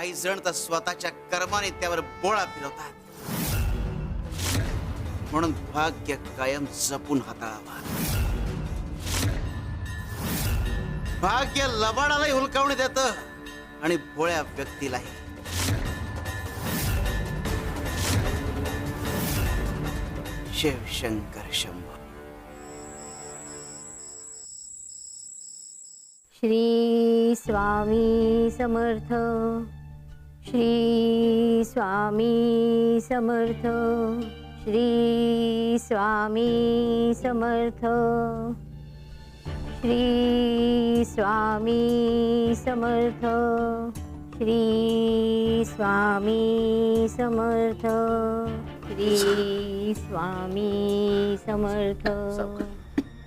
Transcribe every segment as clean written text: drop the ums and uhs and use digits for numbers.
काही जण तर स्वतःच्या कर्माने त्यावर बोळा फिरवतात. म्हणून भाग्य कायम जपून हाताळावा. भाग्य लबाडालाही हुलकावणी देतं आणि भोळ्या व्यक्तीलाही. शिवशंकर शंभो. श्री स्वामी समर्थ. श्री स्वामी समर्थ. श्री स्वामी समर्थ. श्री स्वामी समर्थ. श्री स्वामी समर्थ. श्री स्वामी समर्थ.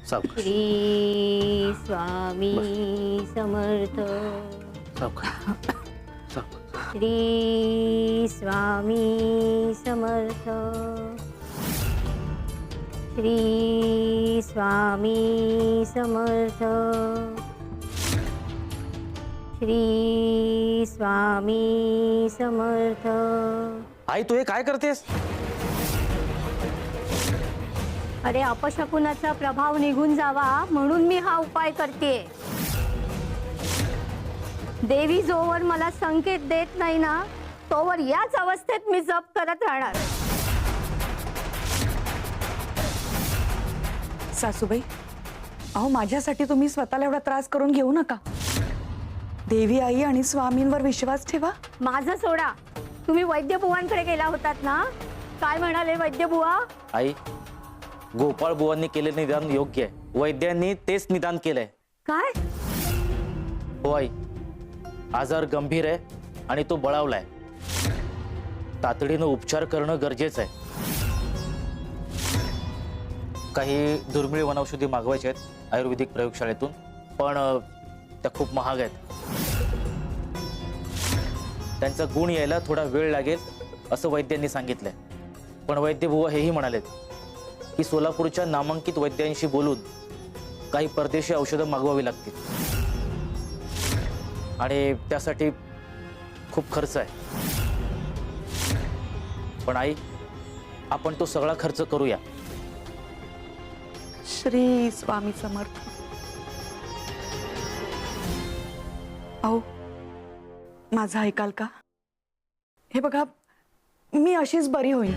श्री स्वामी समर्थ. श्री स्वामी समर्थ. श्री स्वामी समर्थ. श्री स्वामी समर्थ. आई तू हे काय करतेस? अरे अपशकुनाचा प्रभाव निघून जावा म्हणून मी हा उपाय करते. देवी जोवर मला संकेत देत नाही ना तोवर याच अवस्थेत मी जप करत राहणार. सासूबाई, अहो माझ्यासाठी तुम्ही स्वतःला एवढा त्रास करून घेऊ नका. देवी आई आणि स्वामींवर विश्वास ठेवा. माझं सोडा, तुम्ही वैद्यबुवांकडे गेला होतात ना, काय म्हणाले वैद्यबुवा? आई, गोपाळ बुवांनी केलेलं निदान योग्य आहे. वैद्यांनी तेच निदान केलंय. काय? हो आई, आजार गंभीर आहे आणि तो बळावलाय. तातडीनं उपचार करणं गरजेचं आहे. काही दुर्मिळ वनौषधी मागवायचे आहेत आयुर्वेदिक प्रयोगशाळेतून, पण त्या खूप महाग आहेत. त्यांचा गुण यायला थोडा वेळ लागेल असं वैद्यांनी सांगितलंय. पण वैद्यबुवा हेही म्हणालेत की सोलापूरच्या नामांकित वैद्यांशी बोलून काही परदेशी औषधं मागवावी लागतील आणि त्यासाठी खूप खर्च आहे. पण आई, आपण तो सगळा खर्च करूया. श्री स्वामी समर्थ. अहो माझं ऐकाल का? हे बघा, मी अशीच बरी होईन.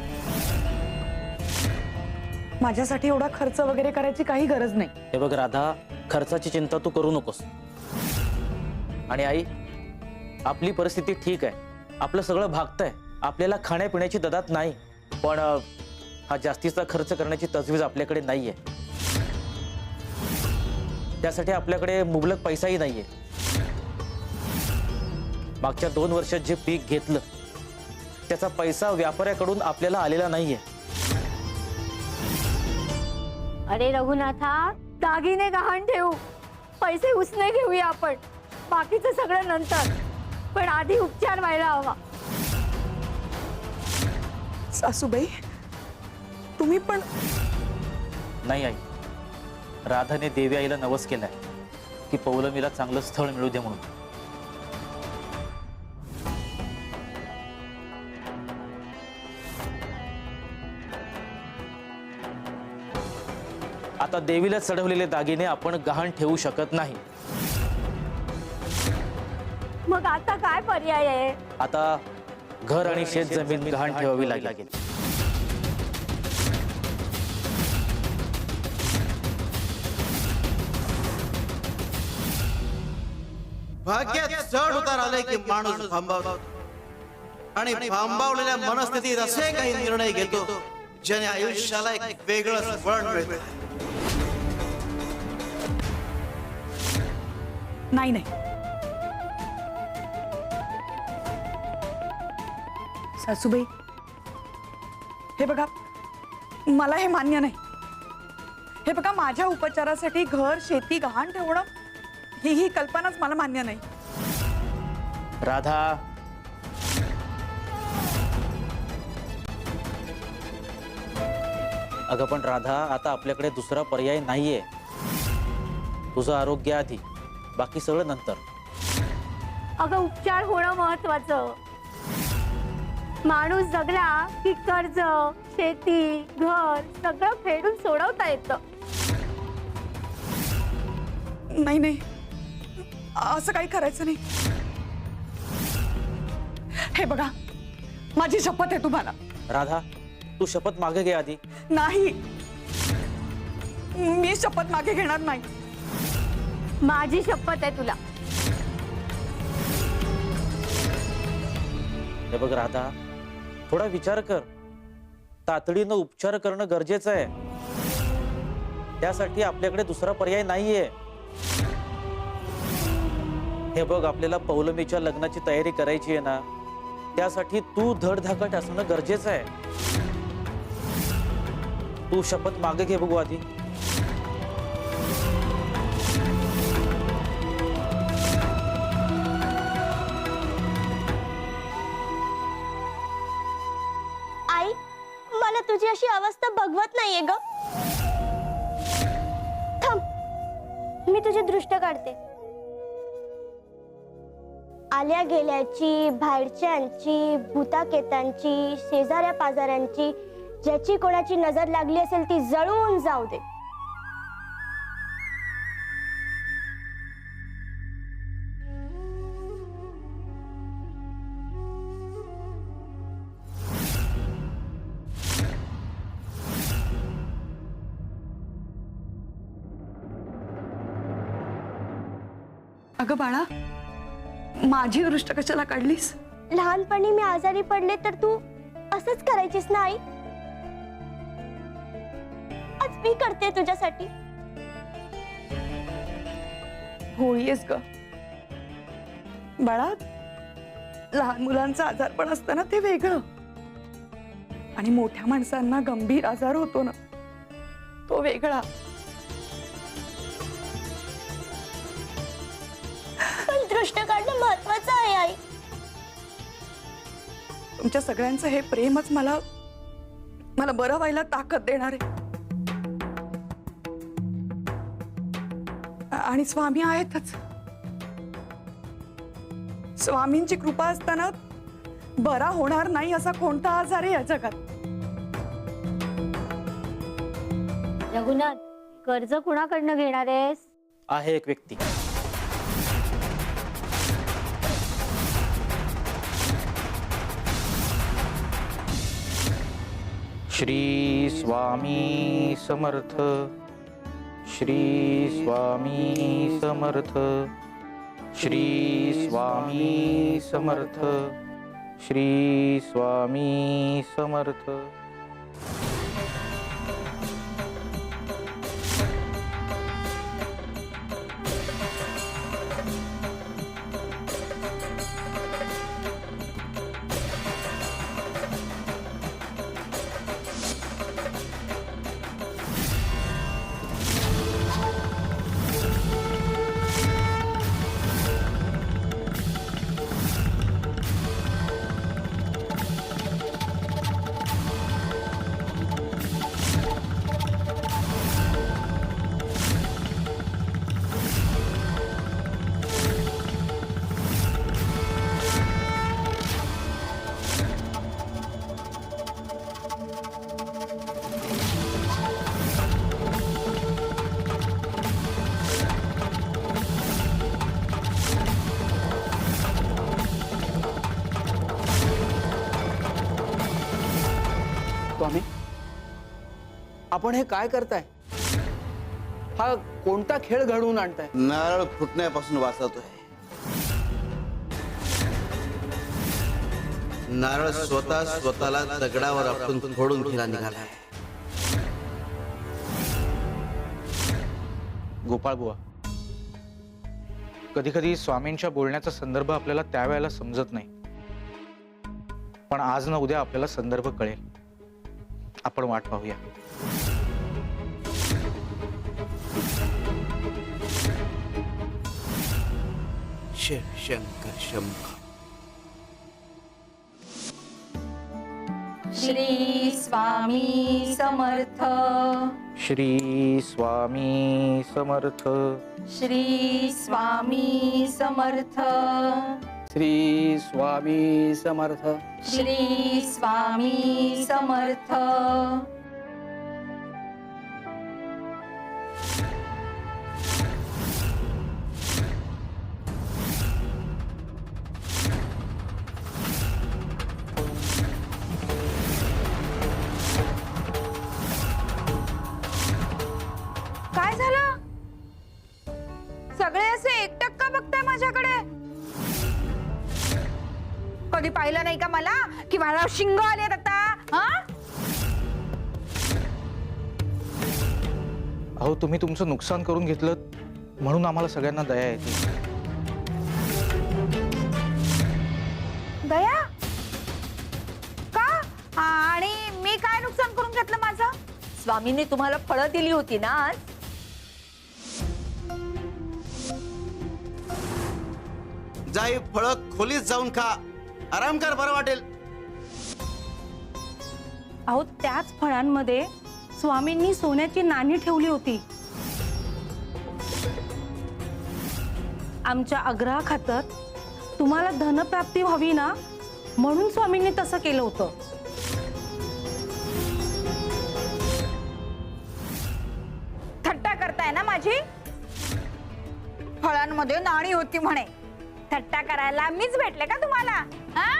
माझ्यासाठी एवढा खर्च वगैरे करायची काही गरज नाही. हे बघ राधा, खर्चाची चिंता तू करू नकोस. आणि आई, आपली परिस्थिती ठीक आहे, आपलं सगळं भागतंय, आपल्याला खाण्यापिण्याची ददात नाही. पण हा जास्तीचा खर्च करण्याची तजवीज आपल्याकडे नाहीये. त्यासाठी आपल्याकडे मुबलक पैसाही नाहीये. मागच्या 2 वर्षात जे पीक घेतलं त्याचा पैसा व्यापाऱ्याकडून आपल्याला आलेला नाहीये. अरे रघुनाथा, दागिने गहाण ठेवू, पैसे उसने घेऊया आपण, बाकीचं सगळं नंतर, पण आधी उपचार व्हायला हवा. सासूबाई, तुम्ही पण. नाही आई, राधाने देवी आईला नवस केलाय की पौलमीला चांगलं स्थळ मिळू दे म्हणून. आता देवीला चढवलेले दागिने आपण गहाण ठेवू शकत नाही. मग आता काय पर्याय आहे? आता घर आणि शेत जमीन गहाण ठेवावी लागेल. भाग्यात चढ उतार आले की माणूस भांबावतो आणि भांबावलेल्या मनस्थितीत असे काही निर्णय घेतो ज्याने आयुष्याला एक वेगळं वळण मिळतं. नाही नाही सासूबाई, हे बघा, मला हे मान्य नाही. हे बघा, माझ्या उपचारासाठी घर शेती गहाण ठेवणं ही कल्पनाच मला मान्य नाही. राधा, अगं पण राधा, आता आपल्याकडे दुसरा पर्याय नाहीये. तुझं आरोग्य आधी, बाकी सगळं नंतर. अगं उपचार होणं महत्वाचं. माणूस जगला की कर्ज, शेती, घर सगळं फेडून सोडवता येतं. नाही नाही, असं काही करायचं नाही. हे बघा, माझी शपथ आहे तुम्हाला. राधा, तू शपथ मागे घे आधी. नाही, मी शपथ मागे घेणार नाही. माझी शपथ आहे तुला. हे बघ राधा, थोडा विचार कर. तातडीनं उपचार करणं गरजेचं आहे. त्यासाठी आपल्याकडे दुसरा पर्याय नाहीये. हे बघ, आपल्याला पौलमीच्या लग्नाची तयारी करायची आहे ना, त्यासाठी तू धडधाकट असणं गरजेचं आहे. तू शपथ मागे घे बघू आधी. आई, मला तुझी अशी अवस्था बघवत नाहीये ग. थांब, मी तुझी दृष्ट काढते. आल्या गेल्याची, बाहेरच्यांची, भूताकेतांची, शेजाऱ्या पाजाऱ्यांची, ज्याची कोणाची नजर लागली असेल ती जळून जाऊ दे. अगं बाळा, माझी दृष्ट कशाला काढलीस? लहानपणी मी आजारी पडले तर तू असंच करायचीस ना आई. आज मी करते तुझ्यासाठी. होईस ग बाळा. लहान मुलांचा आजारपण असतं ना, ते वेगळं. आणि मोठ्या माणसांना गंभीर आजार होतो ना, तो वेगळा. पण दृष्ट काढणं महत्वाचं आहे आई. तुमच्या सगळ्यांचं हे प्रेमच मला बरं व्हायला ताकद देणार आहे. आणि स्वामी आहेतच. स्वामींची कृपा असताना बरा होणार नाही असा कोणता आजार आहे या जगात? रघुनाथ, कर्ज कुणाकडनं घेणार आहेस? आहे एक व्यक्ती. श्री स्वामी समर्थ. श्री स्वामी समर्थ. श्री स्वामी समर्थ. श्री स्वामी समर्थ. स्वामी, आपण हे काय करताय? हा कोणता खेळ घडवून आणताय? नारळ फुटण्यापासून वाचवतोय. नारळ स्वतःला दगडावर आपटून फोडून फिरा निघालाय. गोपाळ बुवा, कधी कधी स्वामींच्या बोलण्याचा संदर्भ आपल्याला त्यावेळेला समजत नाही, पण आज ना उद्या आपल्याला संदर्भ कळेल. आपण वाट पाहूया. शिव शंकर शंभ. श्री स्वामी समर्थ. श्री स्वामी समर्थ. श्री स्वामी समर्थ. श्री स्वामी समर्थ. श्री स्वामी समर्थ. काय झालं? सगळे असे एकटक का बघताय माझ्याकडे? कधी पाहिलं नाही का मला की मला शिंग आलेत आता? हा? अहो तुम्ही तुमचं नुकसान करून घेतलं म्हणून आम्हाला सगळ्यांना दया येते. दया? का? आणि मी काय नुकसान करून घेतलं माझं? स्वामींनी तुम्हाला फळं दिली होती ना आज. जा ही फळं खोलीत जाऊन खा, आराम कर, बरं वाटेल. अहो त्याच फळांमध्ये स्वामींनी सोन्याची नाणी ठेवली होती. आमच्या आग्रहाखातर तुम्हाला धनप्राप्ती व्हावी ना, म्हणून स्वामींनी तसं केलं होतं. थट्टा करताय ना माझी? फळांमध्ये नाणी होती म्हणे. थट्टा करायला मीच भेटले का तुम्हाला? हा?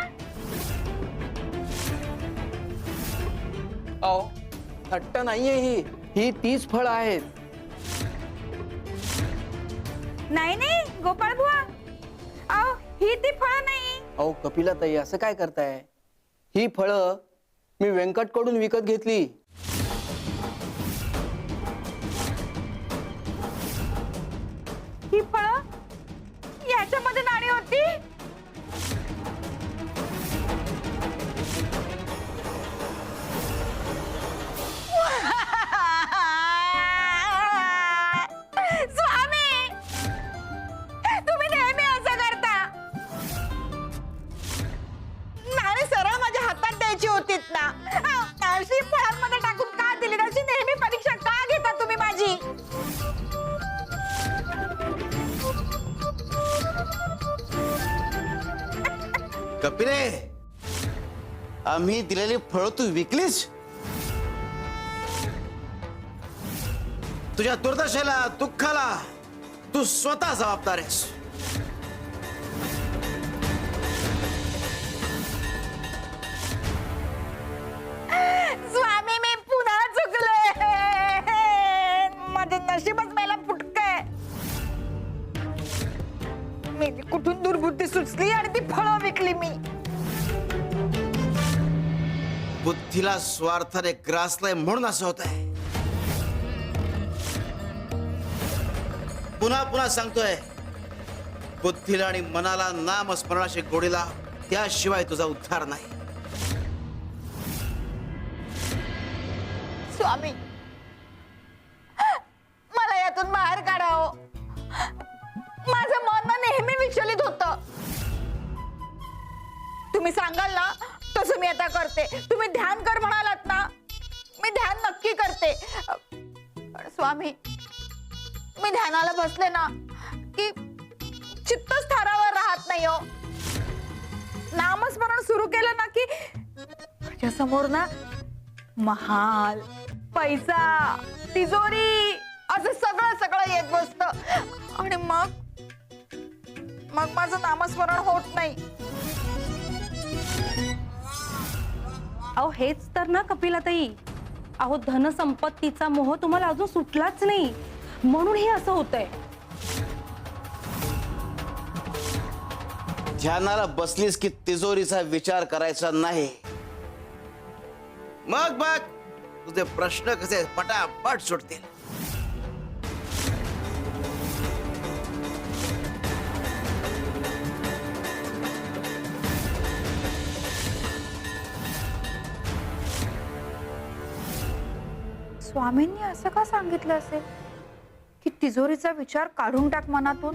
अहो थट्ट नाहीये ही 30 फळं आहेत. नाही नाही गोपाळ बुवा, अहो ही ती फळं नाही. अहो कपिलाताई असं काय करताय? ही फळं मी व्यंकटकडून विकत घेतली. ही फळं याच्यामध्ये नाणी होती. स्वामी, तुम्ही नेहमी असं करता. नाणी सरळ माझ्या हातात द्यायची होतीत ना. अशी फळांमध्ये टाकून का दिली? अशी नेहमी परीक्षा का घेता तुम्ही माझी? कपिले, आम्ही दिलेली फळं तू विकलीस? तुझ्या दुर्दशेला, दुःखाला तू स्वतः जबाबदार आहेस. स्वामी, मी पुन्हा चुकले. माझे नशीबच मला फुटकय. मी कुठून दुर्बुद्धी सुचली आणि ती फळं विकली मी. बुद्धीला स्वार्थाने ग्रासलंय म्हणून असं होत आहे. पुन्हा पुन्हा सांगतोय, बुद्धीला आणि मनाला नामस्मरणाशी गोडी लाव, त्याशिवाय तुझा उद्धार नाही. स्वामी, मला यातून बाहेर काढावं. माझं मन ना नेहमी विचलित होतं. तुम्ही सांगाल ना तसं मी आता करते. तुम्ही ध्यान कर म्हणालात ना, मी ध्यान नक्की करते. पण स्वामी, मी ध्यानाला बसले ना की चित्त स्थारावर राहत नाही हो. नामस्मरण सुरू केलं ना की माझ्या समोर ना महाल, पैसा, तिजोरी असं सगळं सगळं येत बसतं आणि मग माझं नामस्मरण होत नाही. अहो हेच तर ना कपिलाताई. अहो धनसंपत्तीचा मोह तुम्हाला अजून सुटलाच नाही, म्हणून हे असं होतंय. ध्यानाला बसलीस की तिजोरीचा विचार करायचा नाही. मग बघ तुझे प्रश्न कसे पटापट सुटतील. स्वामींनी असं का सांगितलं असेल की तिजोरीचा विचार काढून टाक मनातून?